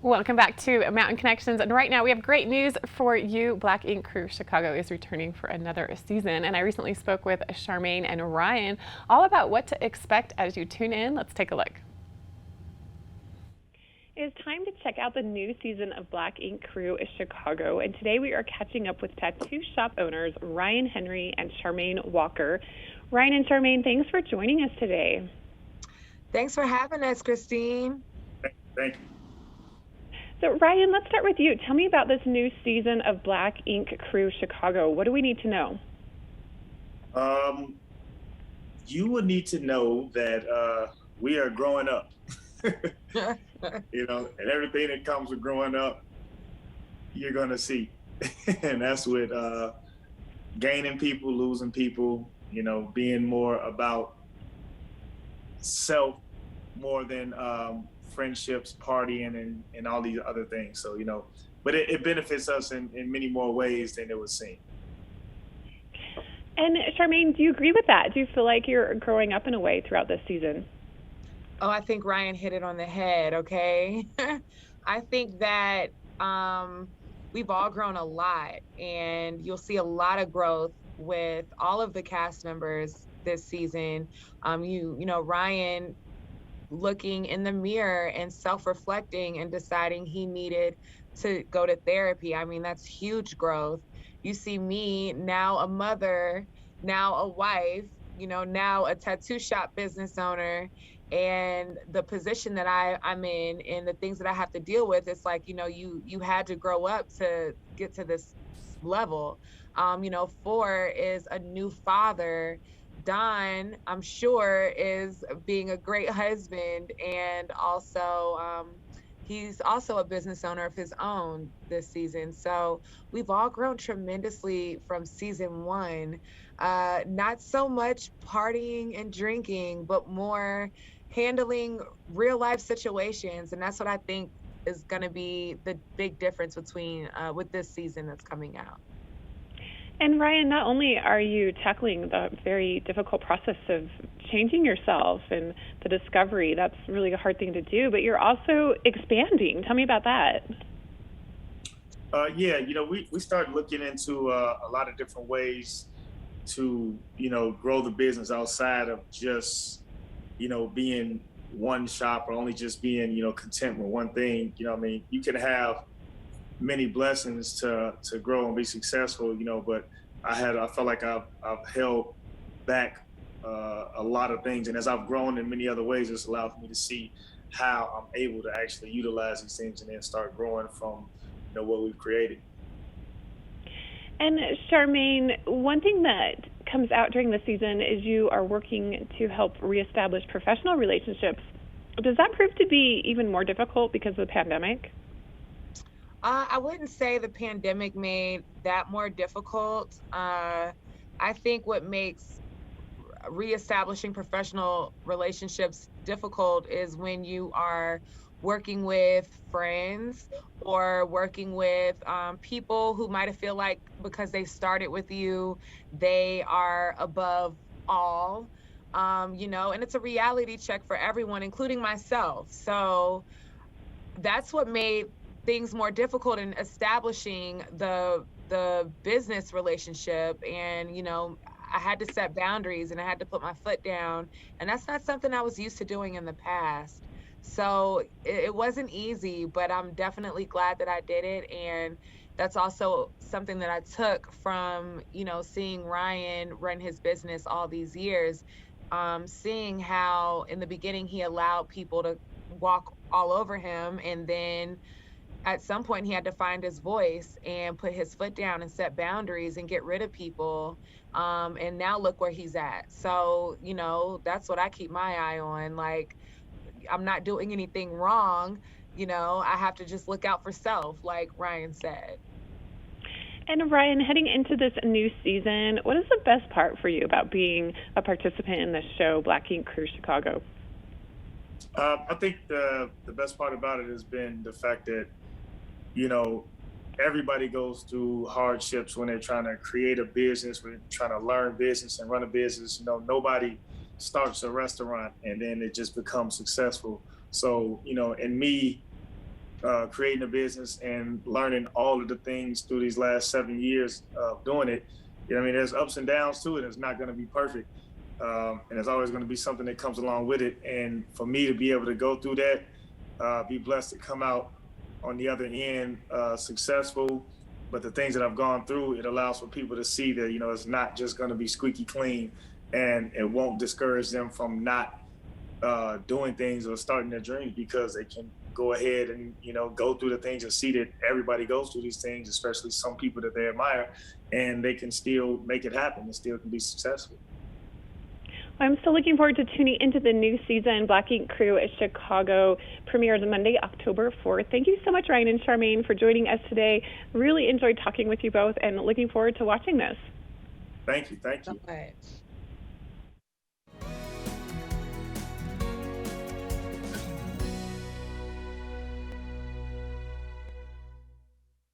Welcome back to Mountain Connections. And right now we have great news for you. Black Ink Crew Chicago is returning for another season. And I recently spoke with Charmaine and Ryan all about what to expect as you tune in. Let's take a look. It's time to check out the new season of Black Ink Crew Chicago. And today we are catching up with tattoo shop owners Ryan Henry and Charmaine Walker. Ryan and Charmaine, thanks for joining us today. Thanks for having us, Christine. Thank you. So Ryan, let's start with you. Tell me about this new season of Black Ink Crew Chicago. What do we need to know? You would need to know that we are growing up. And everything that comes with growing up, you're gonna see. And that's with gaining people, losing people, being more about self more than friendships, partying, and all these other things. So, but it benefits us in many more ways than it would seem. And Charmaine, do you agree with that? Do you feel like you're growing up in a way throughout this season? Oh, I think Ryan hit it on the head, okay? I think that we've all grown a lot, and you'll see a lot of growth with all of the cast members this season. Ryan looking in the mirror and self-reflecting and deciding he needed to go to therapy. I mean, that's huge growth. You see me now, a mother, now a wife, now a tattoo shop business owner, and the position that I'm in and the things that I have to deal with. It's like, you had to grow up to get to this level. 4 is a new father. Don, I'm sure, is being a great husband, and also he's also a business owner of his own this season. So we've all grown tremendously from season 1. Not so much partying and drinking, but more handling real life situations. And that's what I think is going to be the big difference between with this season that's coming out. And Ryan, not only are you tackling the very difficult process of changing yourself and the discovery, that's really a hard thing to do, but you're also expanding. Tell me about that. We started looking into a lot of different ways to, grow the business outside of just, being one shop or only just being, content with one thing. You can have many blessings to grow and be successful, but I felt like I've held back a lot of things, and as I've grown in many other ways, it's allowed me to see how I'm able to actually utilize these things and then start growing from what we've created. And Charmaine, one thing that comes out during the season is you are working to help reestablish professional relationships. Does that prove to be even more difficult because of the pandemic? I wouldn't say the pandemic made that more difficult. I think what makes reestablishing professional relationships difficult is when you are working with friends or working with people who might have feel like because they started with you, they are above all, and it's a reality check for everyone, including myself. So that's what made things more difficult in establishing the business relationship. And I had to set boundaries and I had to put my foot down, and that's not something I was used to doing in the past. So it wasn't easy, but I'm definitely glad that I did it. And that's also something that I took from seeing Ryan run his business all these years, seeing how in the beginning he allowed people to walk all over him, and then at some point he had to find his voice and put his foot down and set boundaries and get rid of people. And now look where he's at. So, that's what I keep my eye on. Like, I'm not doing anything wrong. I have to just look out for self, like Ryan said. And Ryan, heading into this new season, what is the best part for you about being a participant in this show, Black Ink Crew Chicago? I think the best part about it has been the fact that, everybody goes through hardships when they're trying to create a business, when they're trying to learn business and run a business. Nobody starts a restaurant and then it just becomes successful. So, in me creating a business and learning all of the things through these last 7 years of doing it. You know what I mean? There's ups and downs to it. It's not going to be perfect. And there's always going to be something that comes along with it. And for me to be able to go through that, be blessed to come out on the other end successful, but the things that I've gone through, it allows for people to see that, you know, it's not just going to be squeaky clean, and it won't discourage them from not doing things or starting their dreams, because they can go ahead and, you know, go through the things and see that everybody goes through these things, especially some people that they admire, and they can still make it happen and still can be successful. I'm still looking forward to tuning into the new season. Black Ink Crew at Chicago premieres Monday, October 4th. Thank you so much, Ryan and Charmaine, for joining us today. Really enjoyed talking with you both and looking forward to watching this. Thank you. Thank you. So much.